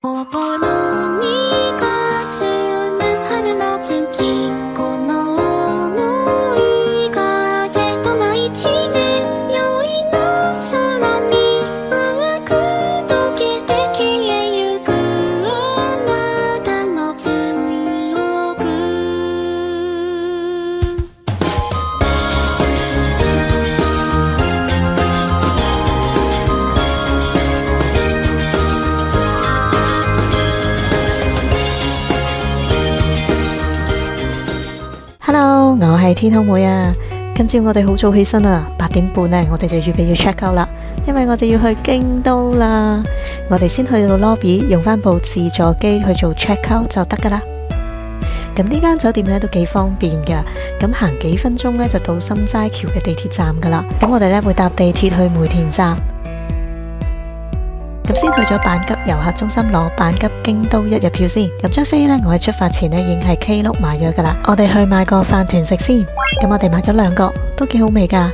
心にかすむ春の月この想い風とな一年宵の空に淡く溶けて消えゆくあなたの強くHello， 我係天空妹啊！今朝我哋好早起身啊，8點半呢，我哋就預備要 check out 啦，因為我哋要去京都啦。我哋先去到 lobby， 用返部自助機去做 check out 就得噶啦。咁呢間酒店呢都幾方便噶，咁行幾分鐘呢就到心齋橋嘅地鐵站噶啦。咁我哋呢會搭地鐵去梅田站。咁先去咗阪急遊客中心攞阪急京都一日票先。咁張飛呢，我喺出發前呢已經係 Klook 買咗噶啦。我哋去買個飯團食先。咁我哋買咗2個，都幾好味噶。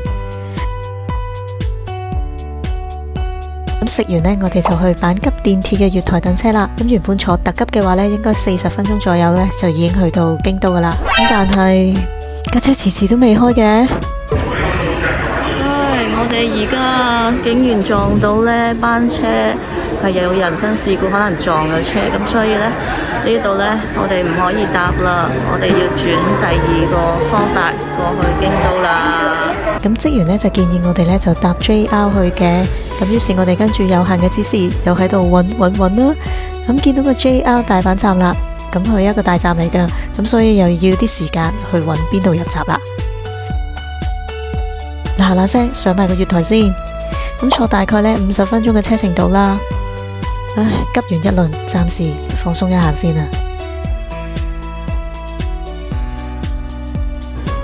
咁食完呢，我哋就去阪急電鐵嘅月台等車啦。咁原本坐特急嘅話呢，應該40分鐘左右呢，就已經去到京都噶啦。咁但係架車遲遲都未開嘅。我哋而家竟然撞到呢班車係有人身事故，可能撞咗車，咁所以呢度呢，我哋唔可以搭啦，我哋要轉第2個方法過去京都啦。咁職員呢就建議我哋呢就搭 JR 去嘅，咁於是我哋跟住有限嘅指示，又喺度揾啦。咁見到個 JR 大阪站啦，咁佢一個大站嚟噶，咁所以又要啲時間去揾邊度入閘啦。嗱聲上埋個月台先，咁坐大概呢50分鐘嘅車程度啦。唉，急完一輪，暫時放鬆一下先啊。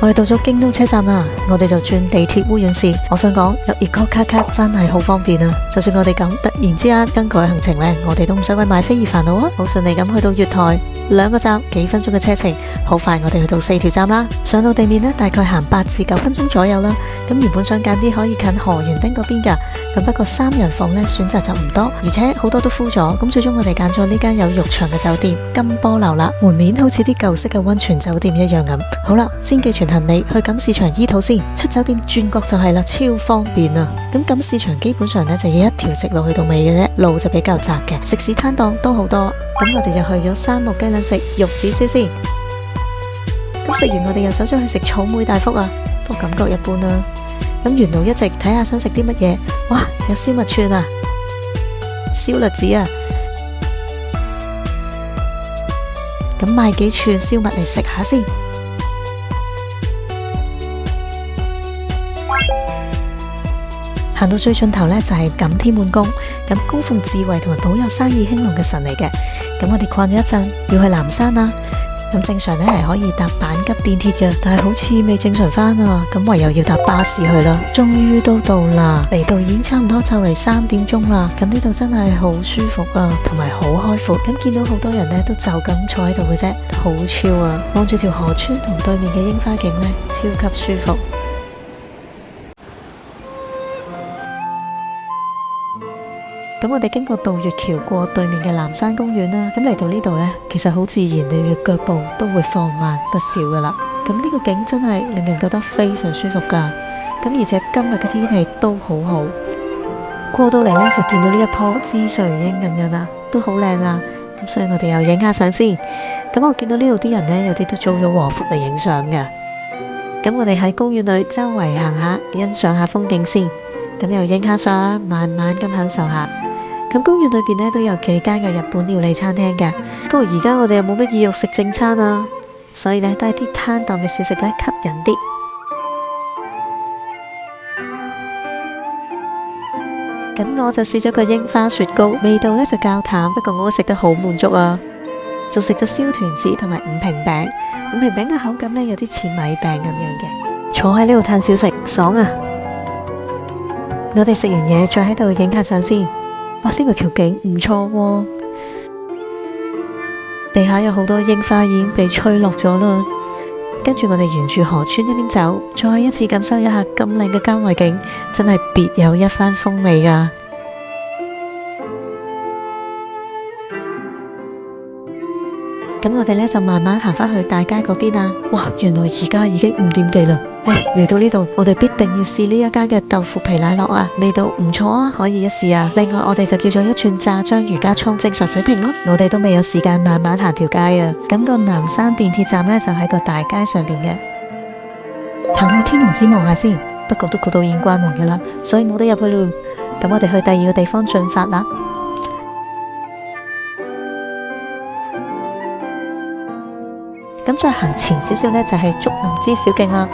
我哋到咗京都車站啦，我哋就轉地鐵烏丸線。我想講有 Eco 卡卡真係好方便啊！就算我哋咁突然之間更改行程呢，我哋都唔使為買飛而煩惱啊！好順利咁去到月台，2個站幾分鐘嘅車程，好快我哋去到4條站啦。上到地面呢，大概行8至9分鐘左右啦。咁原本想揀啲可以近河原町嗰邊噶，咁不過3人房呢選擇就唔多，而且好多都 full 咗。咁最終我哋揀咗呢間有浴場嘅酒店金波樓啦，門面好似啲舊式嘅溫泉酒店一樣咁。好啦，先寄存行李去錦市場醫肚先，出酒店轉角就係啦，超方便啊！咁錦市場基本上呢就有一條直路去到尾嘅啫，路就比較窄嘅，食肆攤檔都好多。咁我哋就去咗三木雞卵食玉子燒先。咁食完我哋又走咗去食草莓大福啊，不過感覺一般啦。咁沿路一直睇下想食啲乜嘢，哇！有燒麥串啊，燒栗子啊，咁買幾串燒麥嚟食下先。行到最盡頭呢，就係錦天滿宮，咁供奉智慧同埋保佑生意興隆嘅神嚟嘅。咁我哋逛咗一陣，要去南山啦。咁正常呢係可以搭阪急電鐵嘅，但係好似未正常返啊，咁唯有要搭巴士去啦。終於都到啦，嚟到已經差唔多就嚟3點鐘啦。咁呢度真係好舒服啊，同埋好開闊。咁見到好多人呢都就咁坐喺度嘅啫，好超啊！望住條河川同對面嘅櫻花景呢，超級舒服。咁我哋經過渡月橋過對面嘅南山公園啦，咁嚟到呢度呢，其實好自然，你嘅腳步都會放慢不少噶啦。咁呢個景真係令人覺得非常舒服噶。咁而且今日嘅天氣都好好，過到嚟呢，就見到呢一棵枝垂櫻咁樣啦，都好靚啊。咁所以我哋又影下相先。咁我見到呢度啲人呢，有啲都租咗和服嚟影相噶。咁我哋喺公園裏周圍行下，欣賞下風景先。咁又影下相，慢慢咁享受下。咁公園裏邊呢都有幾間嘅日本料理餐廳嘅，不過而家我哋又冇乜意欲食正餐啊，所以呢都係啲攤檔嘅小食呢吸引啲。咁我就試咗個櫻花雪糕，味道呢就較淡，不過我都食得好滿足啊。仲食咗燒團子同埋五平餅，五平餅嘅口感呢有啲似米餅咁樣嘅。坐喺呢度嘆小食，爽啊！我哋食完嘢再喺度影下相先。哇！呢個橋景唔錯喎，地下有好多櫻花已經被吹落咗啦。跟住我哋沿住河川一邊走，再一次感受一下咁靚嘅郊外景，真係別有一番風味㗎。咁我哋呢就慢慢行返去大街嗰邊啊。哇，原來而家已經5點幾啦。嚟到呢度，我哋必定要試呢一間嘅豆腐皮奶酪啊，味道唔錯啊，可以一試啊。另外我哋就叫咗一串炸章魚加葱，正常水平咯。我哋都未有時間慢慢行條街啊。咁個南山電鐵站呢，就喺個大街上邊嘅，行去天龍寺望下先。不過都估到已經關門嘅啦，所以冇得入去咯。咁我哋去第二個地方進發啦。咁再行前少少呢，就係竹林之小徑啦。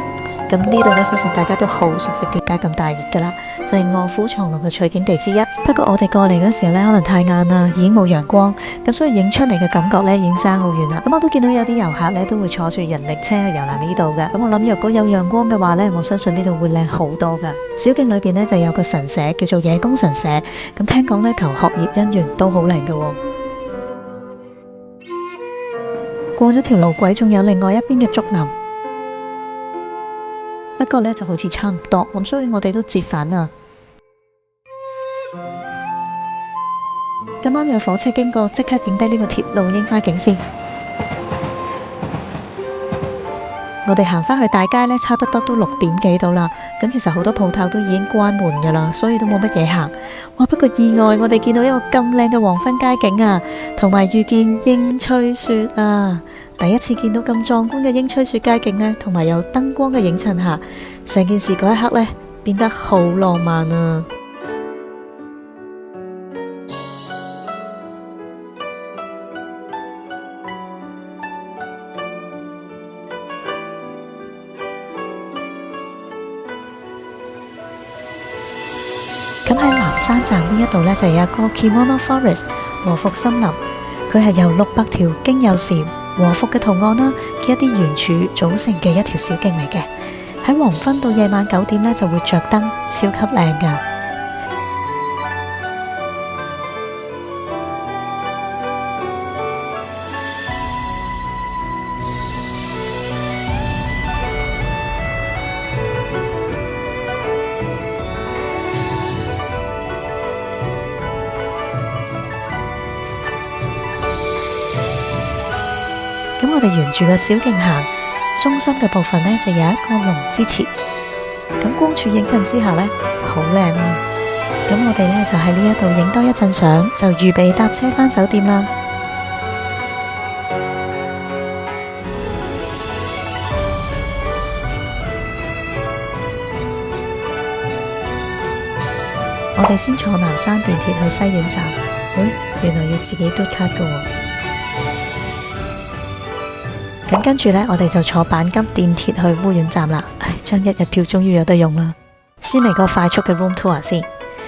咁呢度呢，相信大家都好熟悉，點解咁大熱噶啦？就係臥虎藏龍嘅取景地之一。不過我哋過嚟嗰時候呢，可能太晏啦，已經冇陽光，咁所以影出嚟嘅感覺呢，已經爭好遠啦。咁我都見到有啲遊客呢，都會坐住人力車去遊覽呢度嘅。咁我諗若果有陽光嘅話呢，我相信呢度會靚好多噶。小徑裏邊呢，就有個神社叫做野公神社，咁聽講呢，求學業姻緣都好靈噶。過咗條路軌，仲有另外一邊嘅竹林。不過呢就好似差唔多，咁所以我哋都折返啊。咁啱有火車經過，即刻影低呢個鐵路櫻花景先。我哋行返去大街呢，差不多都6點幾到啦。咁其實好多鋪頭都已經關門噶啦，所以都冇乜嘢行。哇！不過意外，我哋見到一個咁靚嘅黃昏街景啊，同埋遇見櫻吹雪啊！第一次見到咁壯觀嘅櫻吹雪街景呢，同埋有燈光嘅映襯下，成件事嗰一刻呢，變得好浪漫啊！咁喺南山站呢一度呢，就有一個 Kimono Forest 和服森林，佢係由600條經有蟬和服嘅圖案啦嘅一啲圓柱組成嘅一條小徑嚟嘅。喺黃昏到夜晚9點呢，就會着燈，超級靚噶。咁我哋沿住個小徑行，中心嘅部分呢，就有一個龍之池，咁光柱映襯之下呢，好靚啊！咁我哋呢，就喺呢一度影多一陣相，就預備搭車返酒店啦。我哋先坐南山電鐵去西苑站，原來要自己嘟卡㗎喎。咁跟住呢，我哋就坐阪急電鐵去烏丸站啦。張1日票終於有得用啦！先嚟個快速嘅 room tour 先。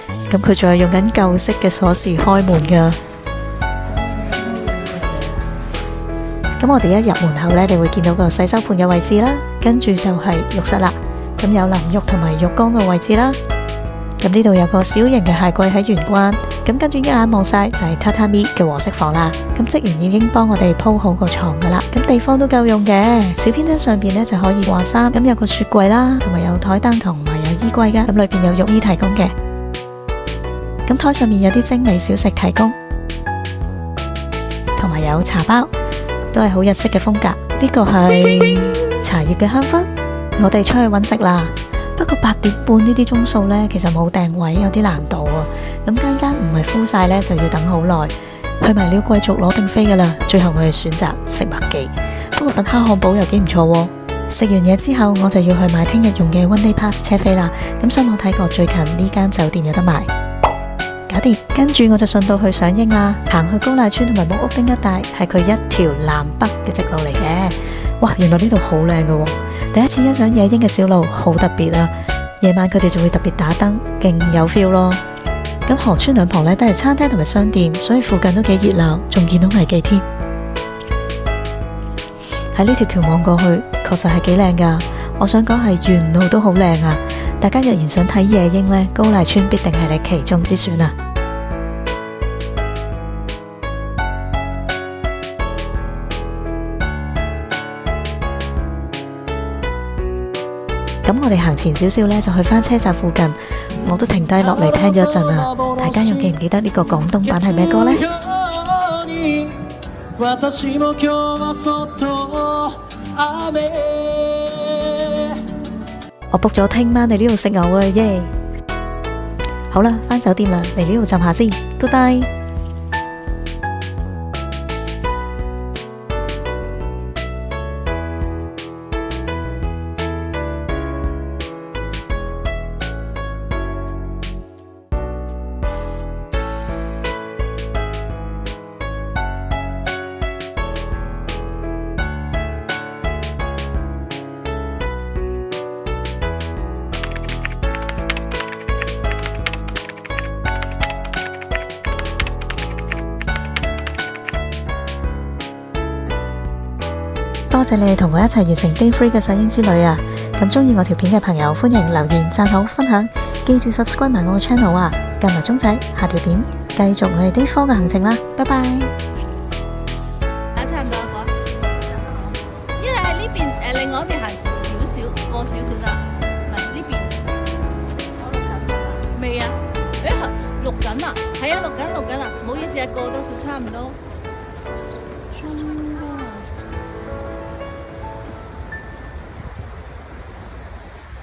咁佢仲係用緊舊式嘅鎖匙開門噶。咁我哋一入門口呢，你會見到個洗手盆嘅位置啦，跟住就係浴室啦。咁有淋浴同埋浴缸嘅位置啦。咁呢度有個小型嘅鞋櫃喺玄關。咁跟住一眼望晒就係榻榻米嘅和式房啦。咁職員已經幫我哋鋪好個床噶啦。咁地方都夠用嘅。小偏廳上邊呢就可以掛衫。咁有個雪櫃啦，同埋有台燈同埋有衣櫃噶。咁裏邊有浴衣提供嘅。咁台上面有啲精美小食提供，同埋有茶包，都係好日式嘅風格。呢個係茶葉嘅香薰。我哋出去揾食啦。不過8點半呢啲鐘數呢，其實冇訂位，有啲難度啊。咁間唔係 full 晒呢，就要等好耐。去埋了貴族攞定飛噶啦，最後我哋選擇食麥記。不過份蝦漢堡又幾唔錯喎。食完嘢之後，我就要去買聽日用嘅 One Day Pass 車飛啦。咁上網睇過最近呢間酒店有得賣，搞掂。跟住我就順道去賞櫻啦。行去高麗村同埋木屋町一帶，係佢一條南北嘅直路嚟嘅。哇，原來呢度好靚噶喎！第一次欣賞野櫻嘅小路，好特別啊！夜晚佢哋就會特別打燈，勁有 feel 咯。咁河村兩旁呢都係餐廳同埋商店，所以附近都幾熱鬧，仲見到藝妓添。喺呢條橋望過去，確實係幾靚噶。我想講係沿路都好靚啊！大家若然想睇夜櫻呢，高麗村必定係你其中之選啊！咁我哋行前少少呢，就去返車站附近，我都停低落嚟聽咗一陣啊！大家又記唔記得呢個廣東版係咩歌呢？私も今日はそっと雨。我 book 咗聽晚嚟呢度食牛啊，耶！好啦，返酒店啦，嚟呢度浸下先。Goodbye。多謝你哋同我一齊完成 Day 3嘅賞櫻之旅啊！咁鍾意我條片嘅朋友，歡迎留言、讚好、分享，記住 subscribe 埋我嘅 channel 啊！撳埋鐘仔，下條片繼續我哋 Day 4嘅行程啦！拜拜。差唔多好啊，因為喺呢邊另外一邊行過少少啦，唔係呢邊未啊？錄緊啊？係啊，錄緊啊！唔好意思啊，過多少差唔多。